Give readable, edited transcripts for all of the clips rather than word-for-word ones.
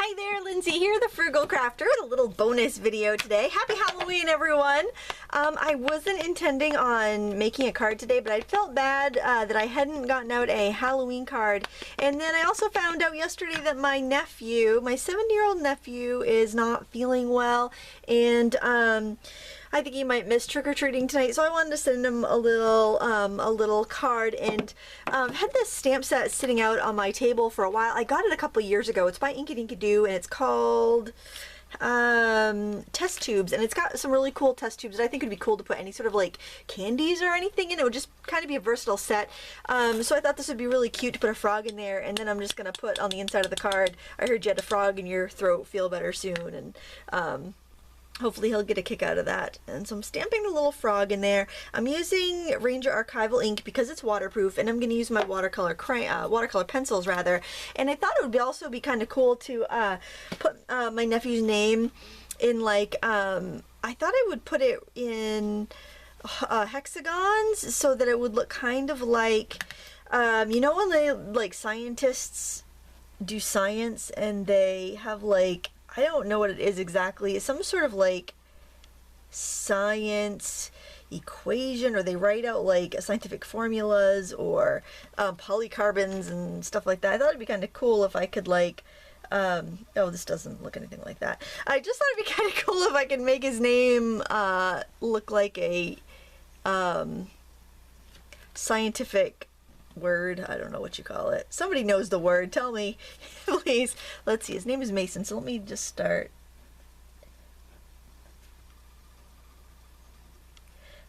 Hi there, Lindsay here, the Frugal Crafter, with a little bonus video today. Happy Halloween, everyone! I wasn't intending on making a card today, but I felt bad that I hadn't gotten out a Halloween card. And then I also found out yesterday that my nephew, my 7-year-old nephew, is not feeling well, and I think he might miss trick-or-treating tonight, so I wanted to send him a little card, and had this stamp set sitting out on my table for a while. I got it a couple years ago. It's by Inkity-Doo, and it's called test tubes, and it's got some really cool test tubes that I think would be cool to put any sort of like candies or anything in. It would just kind of be a versatile set. So I thought this would be really cute to put a frog in there, and then I'm just gonna put on the inside of the card, I heard you had a frog in your throat, feel better soon, and hopefully he'll get a kick out of that. And so I'm stamping a little frog in there. I'm using Ranger Archival ink because it's waterproof, and I'm going to use my watercolor pencils rather. And I thought it would also be kind of cool to put my nephew's name in, like, I thought I would put it in hexagons so that it would look kind of like, you know when they, like, scientists do science and they have, like, I don't know what it is exactly. It's some sort of like science equation, or they write out like scientific formulas or polycarbons and stuff like that. I thought it'd be kind of cool if I could like, oh, this doesn't look anything like that. I just thought it'd be kind of cool if I could make his name look like a scientific word. I don't know what you call it. Somebody knows the word. Tell me, please. Let's see. His name is Mason, so let me just start.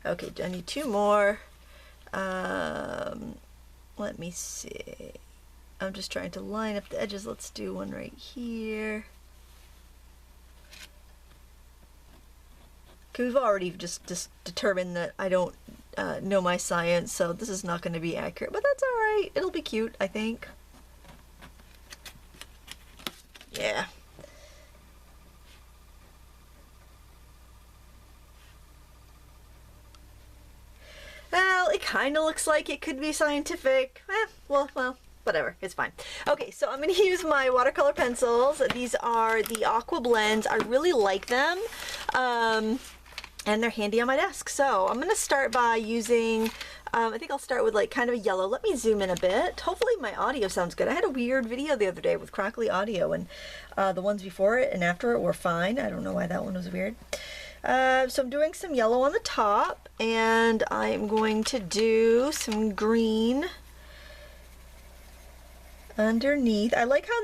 Okay, I need 2 more. Let me see. I'm just trying to line up the edges. Let's do one right here. Okay, we've already just determined that I don't know my science, so this is not going to be accurate, but that's alright. It'll be cute, I think. Yeah. Well, it kind of looks like it could be scientific. Well, whatever, it's fine. Okay, so I'm going to use my watercolor pencils. These are the Aqua Blends. I really like them. And they're handy on my desk. So I'm going to start by using, I think I'll start with like kind of a yellow. Let me zoom in a bit. Hopefully my audio sounds good. I had a weird video the other day with crackly audio, and the ones before it and after it were fine. I don't know why that one was weird. So I'm doing some yellow on the top, and I'm going to do some green underneath. I like how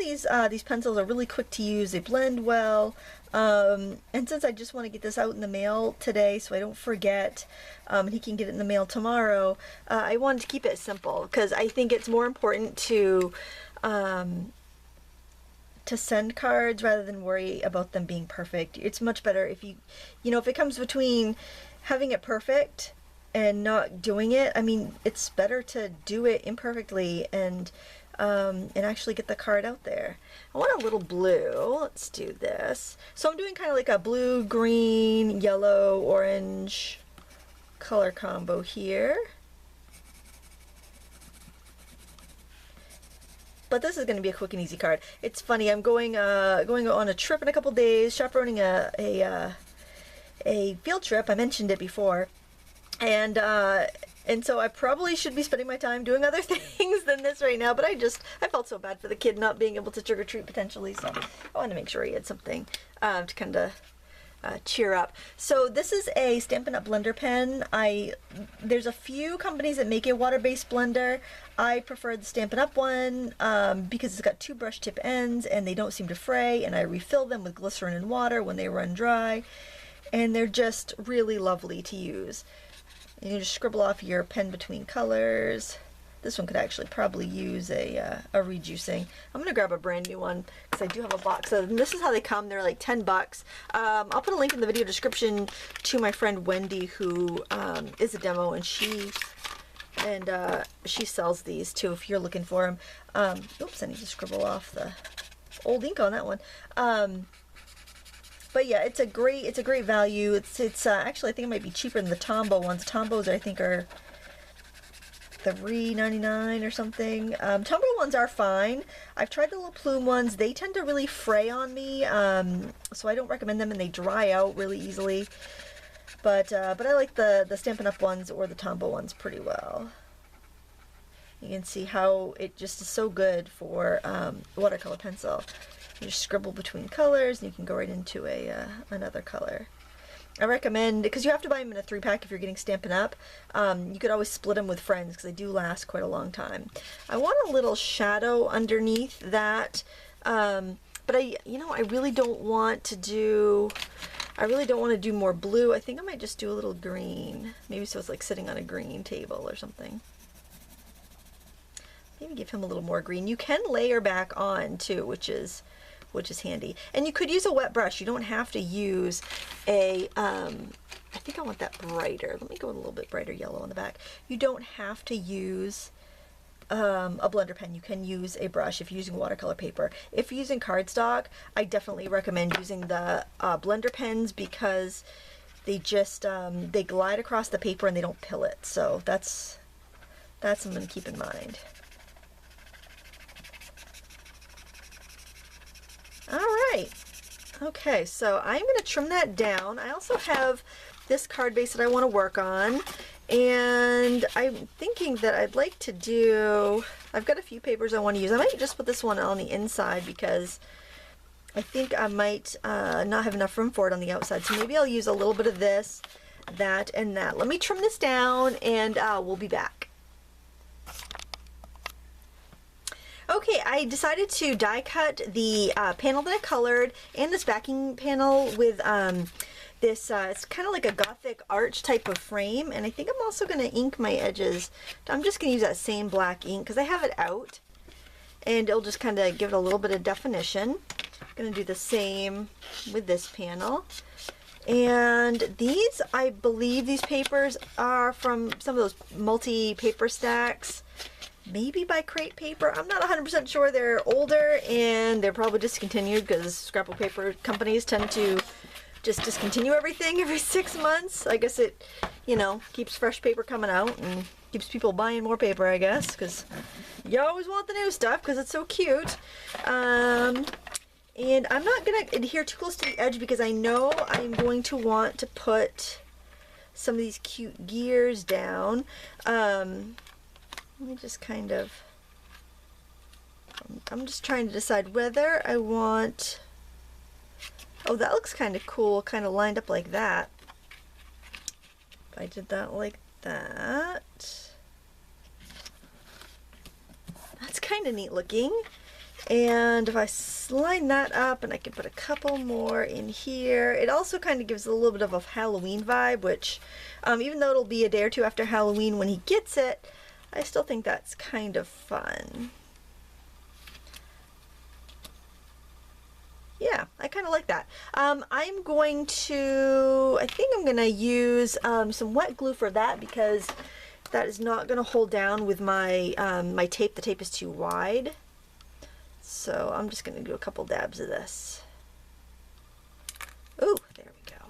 these pencils are really quick to use. They blend well. And since I just want to get this out in the mail today so I don't forget, and he can get it in the mail tomorrow, I wanted to keep it simple because I think it's more important to send cards rather than worry about them being perfect. It's much better if you know, if it comes between having it perfect and not doing it, I mean, it's better to do it imperfectly and actually get the card out there. I want a little blue. Let's do this. So I'm doing kind of like a blue, green, yellow, orange color combo here. But this is going to be a quick and easy card. It's funny, I'm going on a trip in a couple days, chaperoning a field trip. I mentioned it before. And so I probably should be spending my time doing other things than this right now, but I felt so bad for the kid not being able to trick-or-treat potentially, so I wanted to make sure he had something to kind of cheer up. So this is a Stampin' Up! Blender pen. There's a few companies that make a water-based blender. I prefer the Stampin' Up! One because it's got 2 brush tip ends and they don't seem to fray, and I refill them with glycerin and water when they run dry, and they're just really lovely to use. You can just scribble off your pen between colors. This one could actually probably use a rejuicing. I'm going to grab a brand new one because I do have a box of them. This is how they come. They're like 10 bucks. I'll put a link in the video description to my friend Wendy, who is a demo, and she sells these too if you're looking for them. Oops, I need to scribble off the old ink on that one. But yeah, it's a great value. It's actually, I think it might be cheaper than the Tombow ones. Tombows I think are $3.99 or something. Tumbler ones are fine. I've tried the little plume ones. They tend to really fray on me, so I don't recommend them, and they dry out really easily. But I like the Stampin' Up! Ones or the Tombow ones pretty well. You can see how it just is so good for watercolor pencil. You just scribble between colors, and you can go right into another color. I recommend, because you have to buy them in a 3-pack if you're getting Stampin' Up. You could always split them with friends because they do last quite a long time. I want a little shadow underneath that, but I really don't want to do more blue. I think I might just do a little green, maybe so it's like sitting on a green table or something. Maybe give him a little more green. You can layer back on too, which is handy. And you could use a wet brush. You don't have to use a, I think I want that brighter. Let me go with a little bit brighter yellow on the back. You don't have to use a blender pen. You can use a brush if you're using watercolor paper. If you're using cardstock, I definitely recommend using the blender pens because they just, they glide across the paper and they don't pill it. So that's something to keep in mind. All right. Okay, so I'm going to trim that down. I also have this card base that I want to work on, and I'm thinking that I'd like to do, I've got a few papers I want to use. I might just put this one on the inside because I think I might not have enough room for it on the outside. So maybe I'll use a little bit of this, that, and that. Let me trim this down, and we'll be back. Okay, I decided to die cut the panel that I colored and this backing panel with this, it's kind of like a gothic arch type of frame, and I think I'm also going to ink my edges. I'm just going to use that same black ink because I have it out, and it'll just kind of give it a little bit of definition. I'm going to do the same with this panel. And these, I believe these papers are from some of those multi-paper stacks. Maybe by Crate Paper. I'm not 100% sure. They're older and they're probably discontinued because scrapbook paper companies tend to just discontinue everything every 6 months. I guess it, keeps fresh paper coming out and keeps people buying more paper, I guess, because you always want the new stuff because it's so cute. And I'm not going to adhere too close to the edge because I know I'm going to want to put some of these cute gears down. Let me just kind of, I'm just trying to decide whether I want, oh, that looks kind of cool, kind of lined up like that. If I did that like that, that's kind of neat looking. And if I line that up, and I can put a couple more in here, it also kind of gives a little bit of a Halloween vibe, which even though it'll be a day or two after Halloween when he gets it, I still think that's kind of fun. Yeah, I kind of like that. I think I'm going to use some wet glue for that because that is not going to hold down with my, my tape. The tape is too wide. So I'm just going to do a couple dabs of this. Ooh, there we go.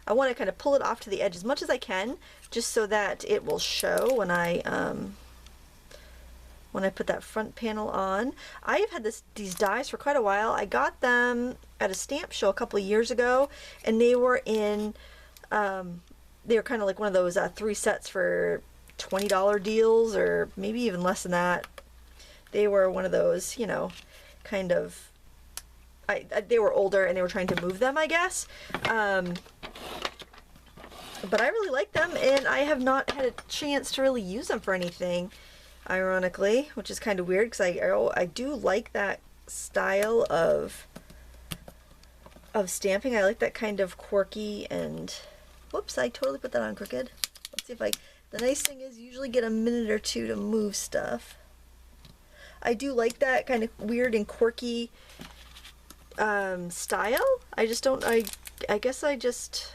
I want to kind of pull it off to the edge as much as I can, just so that it will show when I put that front panel on. I've had these dies for quite a while. I got them at a stamp show a couple of years ago, and they were in, they were kind of like one of those 3 sets for $20 deals, or maybe even less than that. They were one of those, kind of, they were older and they were trying to move them, I guess. But I really like them, and I have not had a chance to really use them for anything, ironically, which is kind of weird because I do like that style of stamping. I like that kind of quirky and, whoops, I totally put that on crooked. Let's see if the nice thing is you usually get a minute or two to move stuff. I do like that kind of weird and quirky style. I guess I just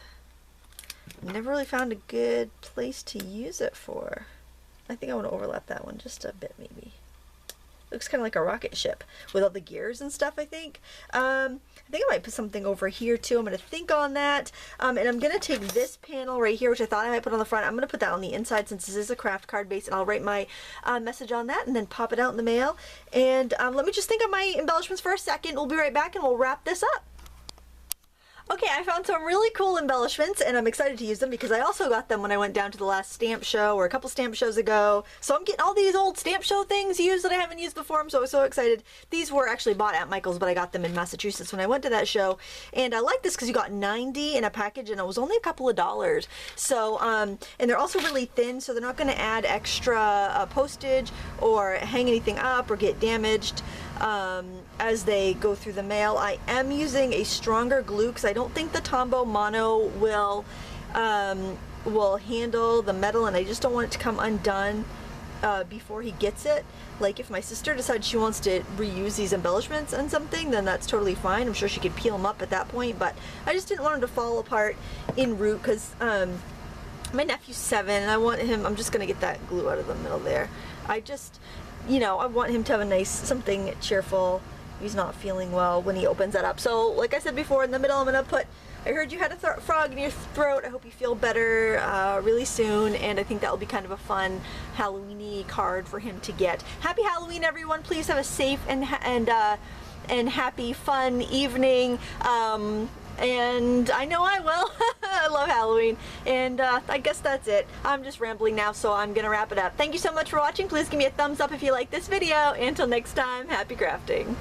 never really found a good place to use it for. I think I want to overlap that one just a bit, maybe. Looks kind of like a rocket ship with all the gears and stuff, I think. I think I might put something over here too. I'm going to think on that. And I'm going to take this panel right here, which I thought I might put on the front. I'm going to put that on the inside since this is a craft card base, and I'll write my message on that and then pop it out in the mail. And let me just think of my embellishments for a second. We'll be right back and we'll wrap this up. Okay, I found some really cool embellishments and I'm excited to use them because I also got them when I went down to the last stamp show or a couple stamp shows ago. So I'm getting all these old stamp show things used that I haven't used before. I'm so excited. These were actually bought at Michael's, but I got them in Massachusetts when I went to that show. And I like this because you got 90 in a package and it was only a couple of dollars. So, and they're also really thin, so they're not going to add extra postage or hang anything up or get damaged as they go through the mail. I am using a stronger glue because I don't think the Tombow Mono will handle the metal, and I just don't want it to come undone before he gets it. Like if my sister decides she wants to reuse these embellishments and something, then that's totally fine. I'm sure she could peel them up at that point, but I just didn't want them to fall apart en route because my nephew's 7 and I want him, I'm just gonna get that glue out of the middle there. I just, you know, I want him to have a nice, something cheerful. He's not feeling well when he opens that up. So like I said before, in the middle I'm gonna put, I heard you had a frog in your throat. I hope you feel better really soon, and I think that will be kind of a fun Halloween-y card for him to get. Happy Halloween, everyone. Please have a safe and happy, fun evening. And I know I will. I love Halloween. And I guess that's it. I'm just rambling now, so I'm gonna wrap it up. Thank you so much for watching. Please give me a thumbs up if you like this video. Until next time, happy crafting.